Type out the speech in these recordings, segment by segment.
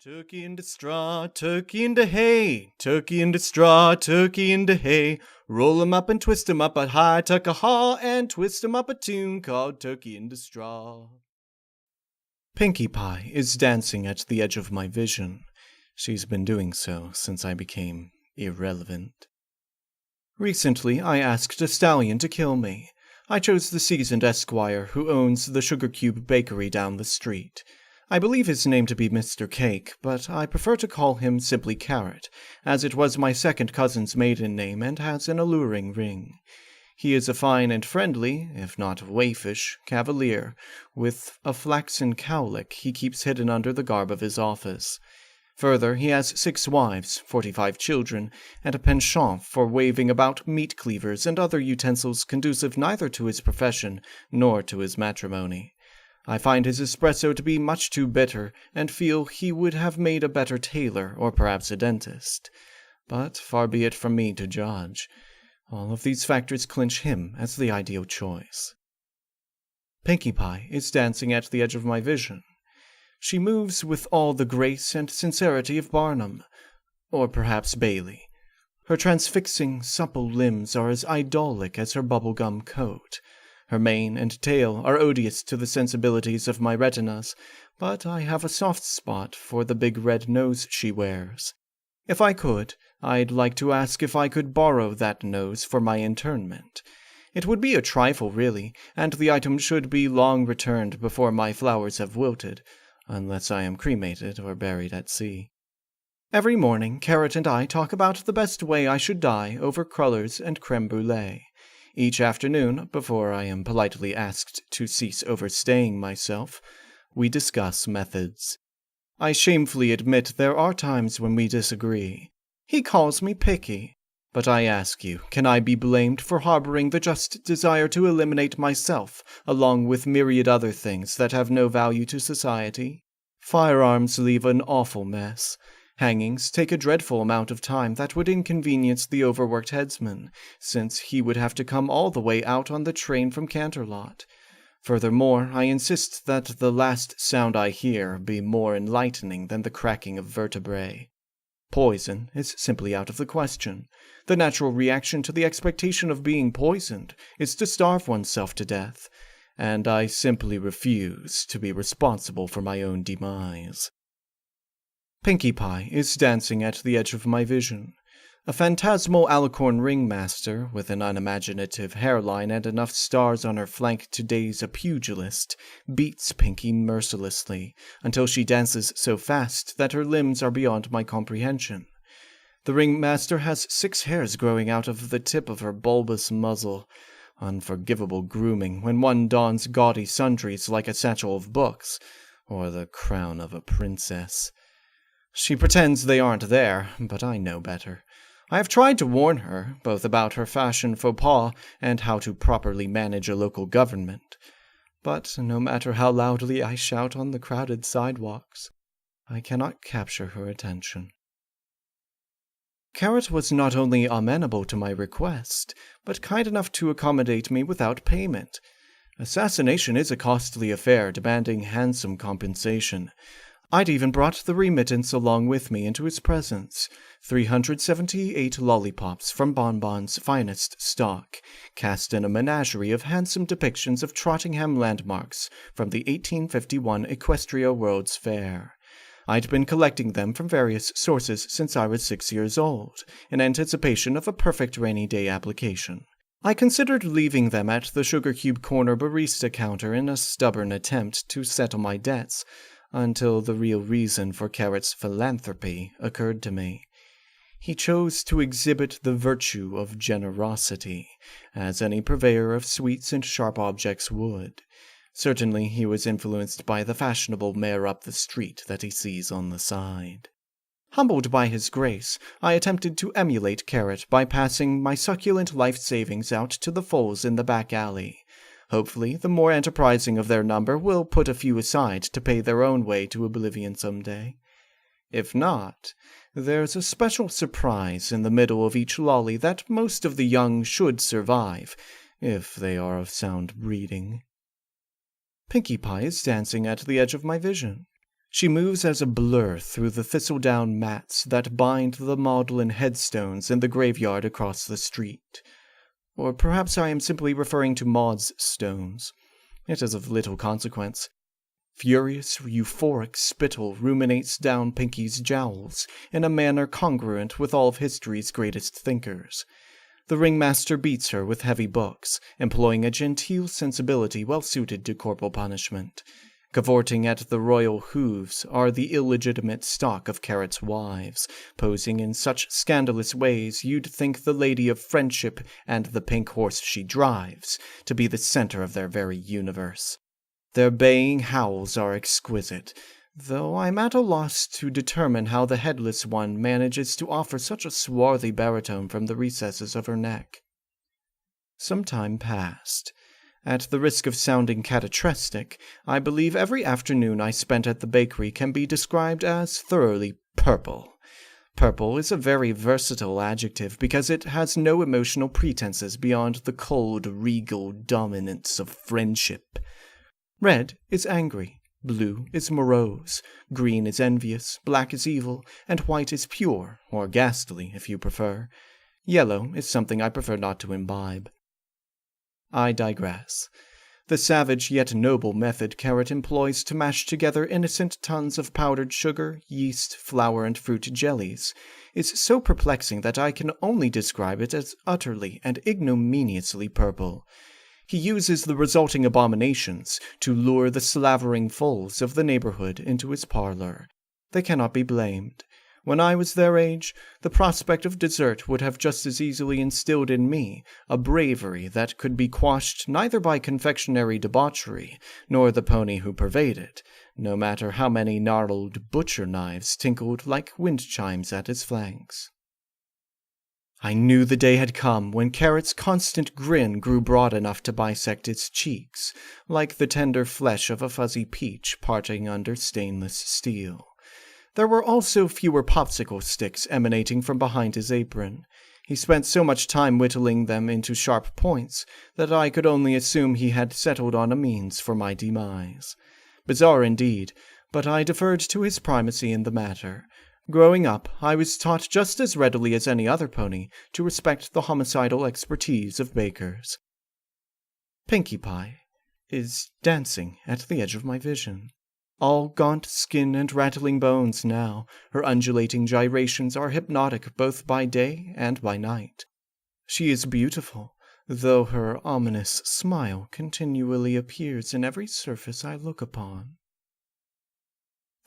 Turkey into straw, turkey into hay, turkey into straw, turkey into hay. Roll 'em up and twist 'em up at high tuck-a-haw and twist 'em up a tune called Turkey into Straw. Pinkie Pie is dancing at the edge of my vision. She's been doing so since I became irrelevant. Recently, I asked a stallion to kill me. I chose the seasoned esquire who owns the Sugar Cube Bakery down the street. I believe his name to be Mr. Cake, but I prefer to call him simply Carrot, as it was my second cousin's maiden name and has an alluring ring. He is a fine and friendly, if not waifish, cavalier, with a flaxen cowlick he keeps hidden under the garb of his office. Further, he has 6 wives, 45 children, and a penchant for waving about meat cleavers and other utensils conducive neither to his profession nor to his matrimony. I find his espresso to be much too bitter, and feel he would have made a better tailor or perhaps a dentist. But far be it from me to judge. All of these factors clinch him as the ideal choice. Pinkie Pie is dancing at the edge of my vision. She moves with all the grace and sincerity of Barnum, or perhaps Bailey. Her transfixing, supple limbs are as idolic as her bubblegum coat. Her mane and tail are odious to the sensibilities of my retinas, but I have a soft spot for the big red nose she wears. If I could, I'd like to ask if I could borrow that nose for my internment. It would be a trifle, really, and the item should be long returned before my flowers have wilted, unless I am cremated or buried at sea. Every morning, Carrot and I talk about the best way I should die over crullers and creme brulee. Each afternoon, before I am politely asked to cease overstaying myself, we discuss methods. I shamefully admit there are times when we disagree. He calls me picky, but I ask you, can I be blamed for harboring the just desire to eliminate myself, along with myriad other things that have no value to society? Firearms leave an awful mess. Hangings take a dreadful amount of time that would inconvenience the overworked headsman, since he would have to come all the way out on the train from Canterlot. Furthermore, I insist that the last sound I hear be more enlightening than the cracking of vertebrae. Poison is simply out of the question. The natural reaction to the expectation of being poisoned is to starve oneself to death, and I simply refuse to be responsible for my own demise. Pinkie Pie is dancing at the edge of my vision. A phantasmal alicorn ringmaster, with an unimaginative hairline and enough stars on her flank to daze a pugilist, beats Pinkie mercilessly, until she dances so fast that her limbs are beyond my comprehension. The ringmaster has 6 hairs growing out of the tip of her bulbous muzzle. Unforgivable grooming when one dons gaudy sundries like a satchel of books, or the crown of a princess. She pretends they aren't there, but I know better. I have tried to warn her, both about her fashion faux pas and how to properly manage a local government. But no matter how loudly I shout on the crowded sidewalks, I cannot capture her attention. Carrot was not only amenable to my request, but kind enough to accommodate me without payment. Assassination is a costly affair demanding handsome compensation. I'd even brought the remittance along with me into his presence, 378 lollipops from Bonbon's finest stock, cast in a menagerie of handsome depictions of Trottingham landmarks from the 1851 Equestria World's Fair. I'd been collecting them from various sources since I was 6 years old, in anticipation of a perfect rainy day application. I considered leaving them at the Sugar Cube Corner barista counter in a stubborn attempt to settle my debts, until the real reason for Carrot's philanthropy occurred to me. He chose to exhibit the virtue of generosity, as any purveyor of sweets and sharp objects would. Certainly he was influenced by the fashionable mare up the street that he sees on the side. Humbled by his grace, I attempted to emulate Carrot by passing my succulent life savings out to the foals in the back alley. Hopefully, the more enterprising of their number will put a few aside to pay their own way to oblivion some day. If not, there's a special surprise in the middle of each lolly that most of the young should survive, if they are of sound breeding. Pinkie Pie is dancing at the edge of my vision. She moves as a blur through the thistledown mats that bind the maudlin headstones in the graveyard across the street. Or perhaps I am simply referring to Maud's stones. It is of little consequence. Furious, euphoric spittle ruminates down Pinky's jowls in a manner congruent with all of history's greatest thinkers. The ringmaster beats her with heavy books, employing a genteel sensibility well suited to corporal punishment. Cavorting at the royal hooves are the illegitimate stock of Carrot's wives, posing in such scandalous ways you'd think the lady of friendship and the pink horse she drives to be the center of their very universe. Their baying howls are exquisite, though I'm at a loss to determine how the headless one manages to offer such a swarthy baritone from the recesses of her neck. Some time passed. At the risk of sounding catatrestic, I believe every afternoon I spent at the bakery can be described as thoroughly purple. Purple is a very versatile adjective because it has no emotional pretenses beyond the cold, regal dominance of friendship. Red is angry, blue is morose, green is envious, black is evil, and white is pure, or ghastly, if you prefer. Yellow is something I prefer not to imbibe. I digress. The savage yet noble method Carrot employs to mash together innocent tons of powdered sugar, yeast, flour, and fruit jellies is so perplexing that I can only describe it as utterly and ignominiously purple. He uses the resulting abominations to lure the slavering foals of the neighborhood into his parlor. They cannot be blamed. When I was their age, the prospect of dessert would have just as easily instilled in me a bravery that could be quashed neither by confectionery debauchery nor the pony who purveyed it, no matter how many gnarled butcher knives tinkled like wind chimes at his flanks. I knew the day had come when Carrot's constant grin grew broad enough to bisect its cheeks, like the tender flesh of a fuzzy peach parting under stainless steel. There were also fewer popsicle sticks emanating from behind his apron. He spent so much time whittling them into sharp points that I could only assume he had settled on a means for my demise. Bizarre indeed, but I deferred to his primacy in the matter. Growing up, I was taught just as readily as any other pony to respect the homicidal expertise of bakers. Pinkie Pie is dancing at the edge of my vision. All gaunt skin and rattling bones now, her undulating gyrations are hypnotic both by day and by night. She is beautiful, though her ominous smile continually appears in every surface I look upon.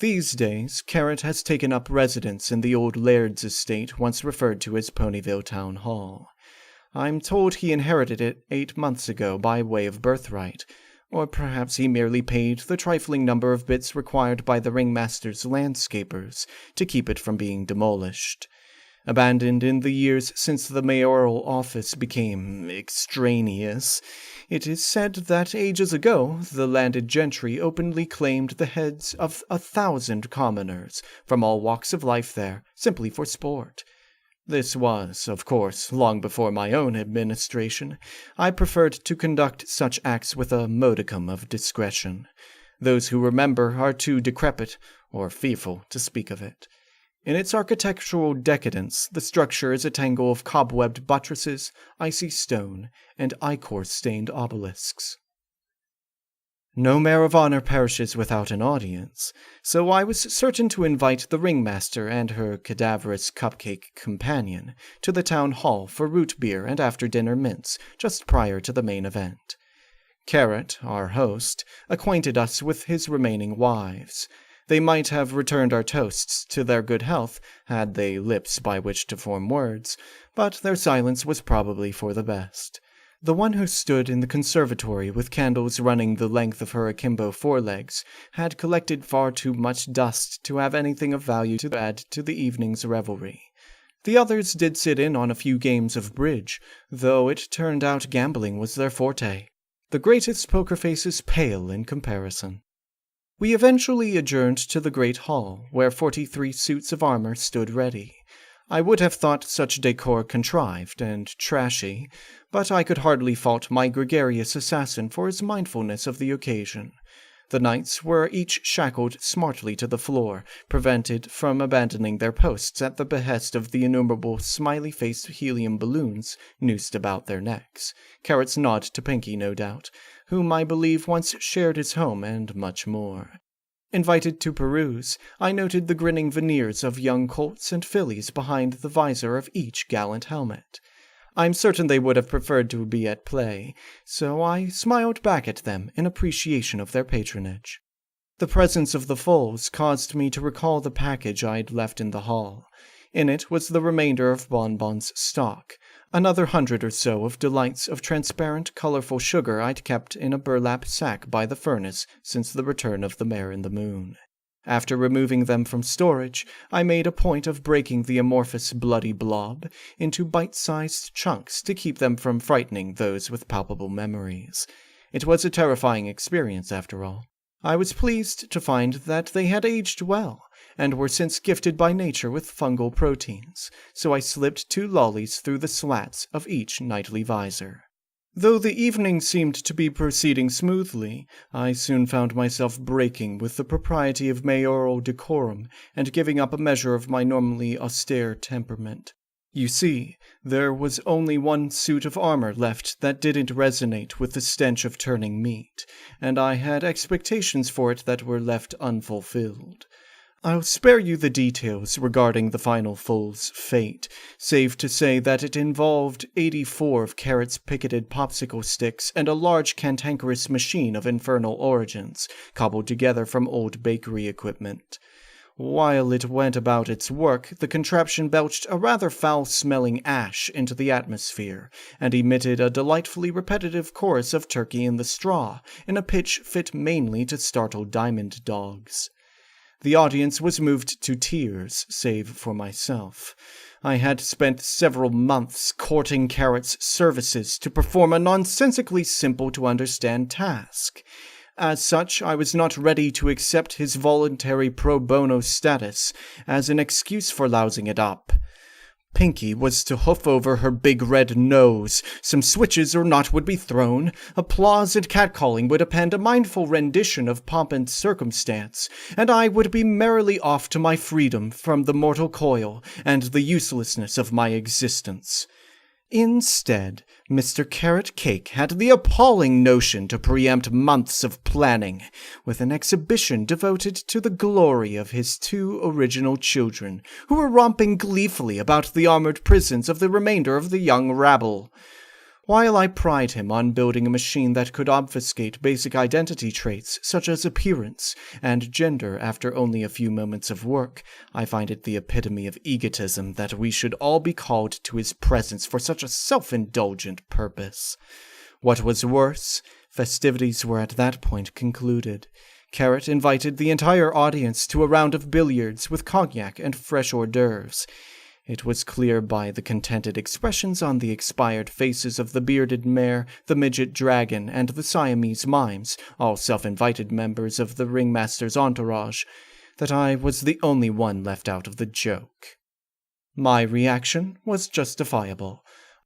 These days, Carrot has taken up residence in the old laird's estate once referred to as Ponyville Town Hall. I'm told he inherited it 8 months ago by way of birthright, or perhaps he merely paid the trifling number of bits required by the ringmaster's landscapers to keep it from being demolished. Abandoned in the years since the mayoral office became extraneous, it is said that ages ago the landed gentry openly claimed the heads of 1,000 commoners from all walks of life there, simply for sport. This was, of course, long before my own administration. I preferred to conduct such acts with a modicum of discretion. Those who remember are too decrepit or fearful to speak of it. In its architectural decadence, the structure is a tangle of cobwebbed buttresses, icy stone, and ichor-stained obelisks. No mayor of honor perishes without an audience, so I was certain to invite the ringmaster and her cadaverous cupcake companion to the town hall for root beer and after-dinner mints just prior to the main event. Carrot, our host, acquainted us with his remaining wives. They might have returned our toasts to their good health had they lips by which to form words, but their silence was probably for the best. The one who stood in the conservatory with candles running the length of her akimbo forelegs had collected far too much dust to have anything of value to add to the evening's revelry. The others did sit in on a few games of bridge, though it turned out gambling was their forte. The greatest poker faces pale in comparison. We eventually adjourned to the great hall, where 43 suits of armor stood ready. I would have thought such decor contrived and trashy, but I could hardly fault my gregarious assassin for his mindfulness of the occasion. The knights were each shackled smartly to the floor, prevented from abandoning their posts at the behest of the innumerable smiley-faced helium balloons noosed about their necks. Carrot's nod to Pinky, no doubt, whom I believe once shared his home, and much more. Invited to peruse, I noted the grinning veneers of young colts and fillies behind the visor of each gallant helmet. I'm certain they would have preferred to be at play, so I smiled back at them in appreciation of their patronage. The presence of the foals caused me to recall the package I'd left in the hall. In it was the remainder of Bonbon's stock, another 100 or so of delights of transparent, colorful sugar I'd kept in a burlap sack by the furnace since the return of the Mare in the Moon. After removing them from storage, I made a point of breaking the amorphous bloody blob into bite-sized chunks to keep them from frightening those with palpable memories. It was a terrifying experience, after all. I was pleased to find that they had aged well, and were since gifted by nature with fungal proteins, so I slipped 2 lollies through the slats of each nightly visor. Though the evening seemed to be proceeding smoothly, I soon found myself breaking with the propriety of mayoral decorum and giving up a measure of my normally austere temperament. You see, there was only one suit of armor left that didn't resonate with the stench of turning meat, and I had expectations for it that were left unfulfilled. I'll spare you the details regarding the final foal's fate, save to say that it involved 84 of Carrot's picketed popsicle sticks and a large cantankerous machine of infernal origins, cobbled together from old bakery equipment. While it went about its work, the contraption belched a rather foul-smelling ash into the atmosphere, and emitted a delightfully repetitive chorus of Turkey in the Straw, in a pitch fit mainly to startle diamond dogs. The audience was moved to tears, save for myself. I had spent several months courting Carrot's services to perform a nonsensically simple-to-understand task. As such, I was not ready to accept his voluntary pro bono status as an excuse for lousing it up. Pinky was to hoof over her big red nose, some switches or not would be thrown, applause and catcalling would append a mindful rendition of pomp and circumstance, and I would be merrily off to my freedom from the mortal coil and the uselessness of my existence. Instead, Mr. Carrot Cake had the appalling notion to preempt months of planning, with an exhibition devoted to the glory of his 2 original children, who were romping gleefully about the armored prisons of the remainder of the young rabble. While I pride him on building a machine that could obfuscate basic identity traits such as appearance and gender after only a few moments of work, I find it the epitome of egotism that we should all be called to his presence for such a self-indulgent purpose. What was worse, festivities were at that point concluded. Carrot invited the entire audience to a round of billiards with cognac and fresh hors d'oeuvres. It was clear by the contented expressions on the expired faces of the bearded mare, the midget dragon, and the Siamese mimes, all self-invited members of the ringmaster's entourage, that I was the only one left out of the joke. My reaction was justifiable.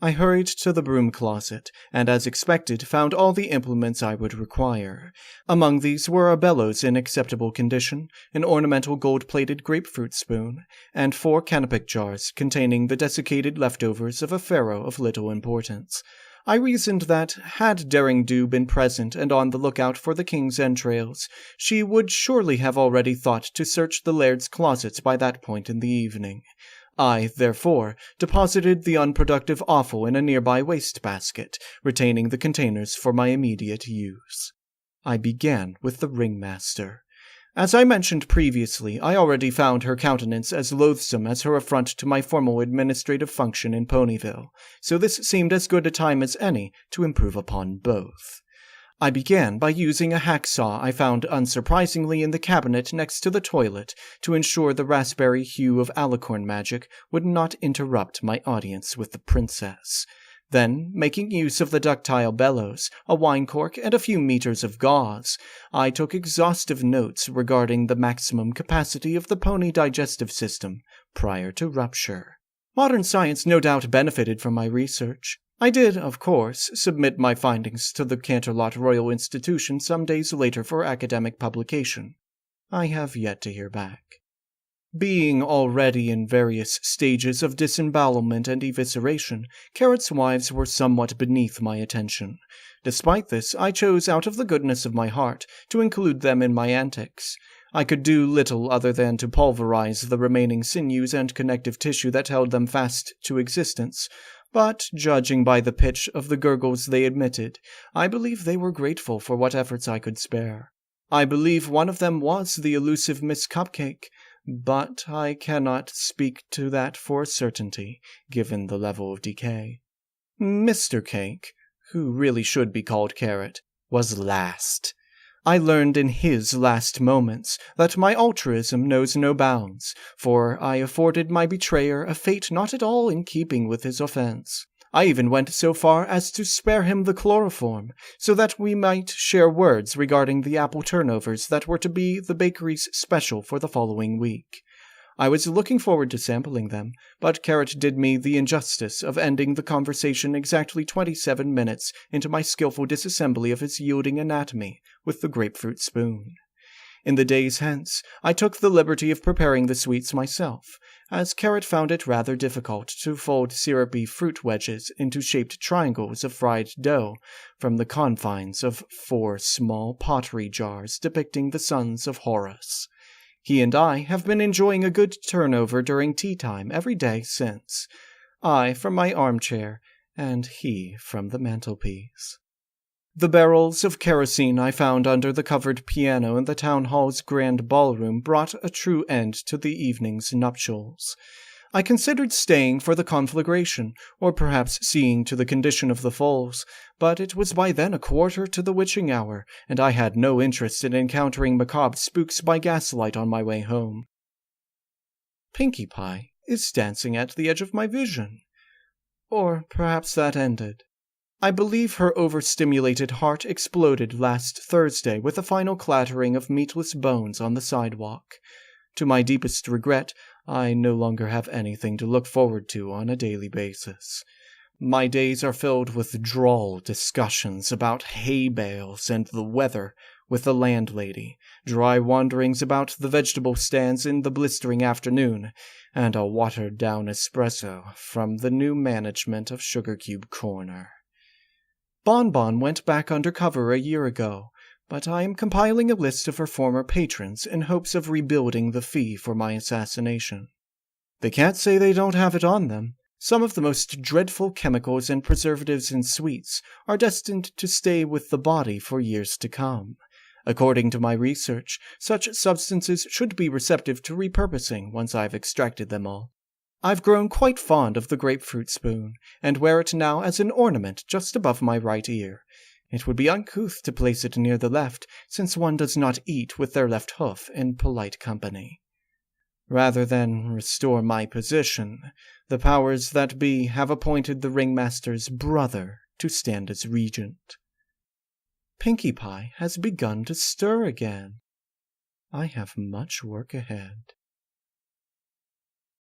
I hurried to the broom closet, and as expected found all the implements I would require. Among these were a bellows in acceptable condition, an ornamental gold-plated grapefruit spoon, and 4 canopic jars containing the desiccated leftovers of a pharaoh of little importance. I reasoned that, had Daring Do been present and on the lookout for the king's entrails, she would surely have already thought to search the laird's closets by that point in the evening. I, therefore, deposited the unproductive offal in a nearby wastebasket, retaining the containers for my immediate use. I began with the ringmaster. As I mentioned previously, I already found her countenance as loathsome as her affront to my formal administrative function in Ponyville, so this seemed as good a time as any to improve upon both. I began by using a hacksaw I found unsurprisingly in the cabinet next to the toilet to ensure the raspberry hue of alicorn magic would not interrupt my audience with the princess. Then, making use of the ductile bellows, a wine cork, and a few meters of gauze, I took exhaustive notes regarding the maximum capacity of the pony digestive system prior to rupture. Modern science no doubt benefited from my research. I did, of course, submit my findings to the Canterlot Royal Institution some days later for academic publication. I have yet to hear back. Being already in various stages of disembowelment and evisceration, Carrot's wives were somewhat beneath my attention. Despite this, I chose out of the goodness of my heart to include them in my antics. I could do little other than to pulverize the remaining sinews and connective tissue that held them fast to existence, but, judging by the pitch of the gurgles they emitted, I believe they were grateful for what efforts I could spare. I believe one of them was the elusive Miss Cupcake, but I cannot speak to that for certainty, given the level of decay. Mr. Cake, who really should be called Carrot, was last. I learned in his last moments that my altruism knows no bounds, for I afforded my betrayer a fate not at all in keeping with his offense. I even went so far as to spare him the chloroform, so that we might share words regarding the apple turnovers that were to be the bakery's special for the following week. I was looking forward to sampling them, but Carrot did me the injustice of ending the conversation exactly 27 minutes into my skillful disassembly of his yielding anatomy with the grapefruit spoon. In the days hence, I took the liberty of preparing the sweets myself, as Carrot found it rather difficult to fold syrupy fruit wedges into shaped triangles of fried dough from the confines of 4 small pottery jars depicting the sons of Horus. He and I have been enjoying a good turnover during tea time every day since, I from my armchair, and he from the mantelpiece. The barrels of kerosene I found under the covered piano in the town hall's grand ballroom brought a true end to the evening's nuptials. I considered staying for the conflagration, or perhaps seeing to the condition of the foals, but it was by then 1/4 to the witching hour, and I had no interest in encountering macabre spooks by gaslight on my way home. Pinkie Pie is dancing at the edge of my vision. Or perhaps that ended. I believe her overstimulated heart exploded last Thursday with a final clattering of meatless bones on the sidewalk. To my deepest regret, I no longer have anything to look forward to on a daily basis. My days are filled with droll discussions about hay bales and the weather with the landlady, dry wanderings about the vegetable stands in the blistering afternoon, and a watered-down espresso from the new management of Sugar Cube Corner. Bonbon went back undercover a year ago, but I am compiling a list of her former patrons in hopes of rebuilding the fee for my assassination. They can't say they don't have it on them. Some of the most dreadful chemicals and preservatives in sweets are destined to stay with the body for years to come. According to my research, such substances should be receptive to repurposing once I've extracted them all. I've grown quite fond of the grapefruit spoon, and wear it now as an ornament just above my right ear. It would be uncouth to place it near the left, since one does not eat with their left hoof in polite company. Rather than restore my position, the powers that be have appointed the ringmaster's brother to stand as regent. Pinkie Pie has begun to stir again. I have much work ahead.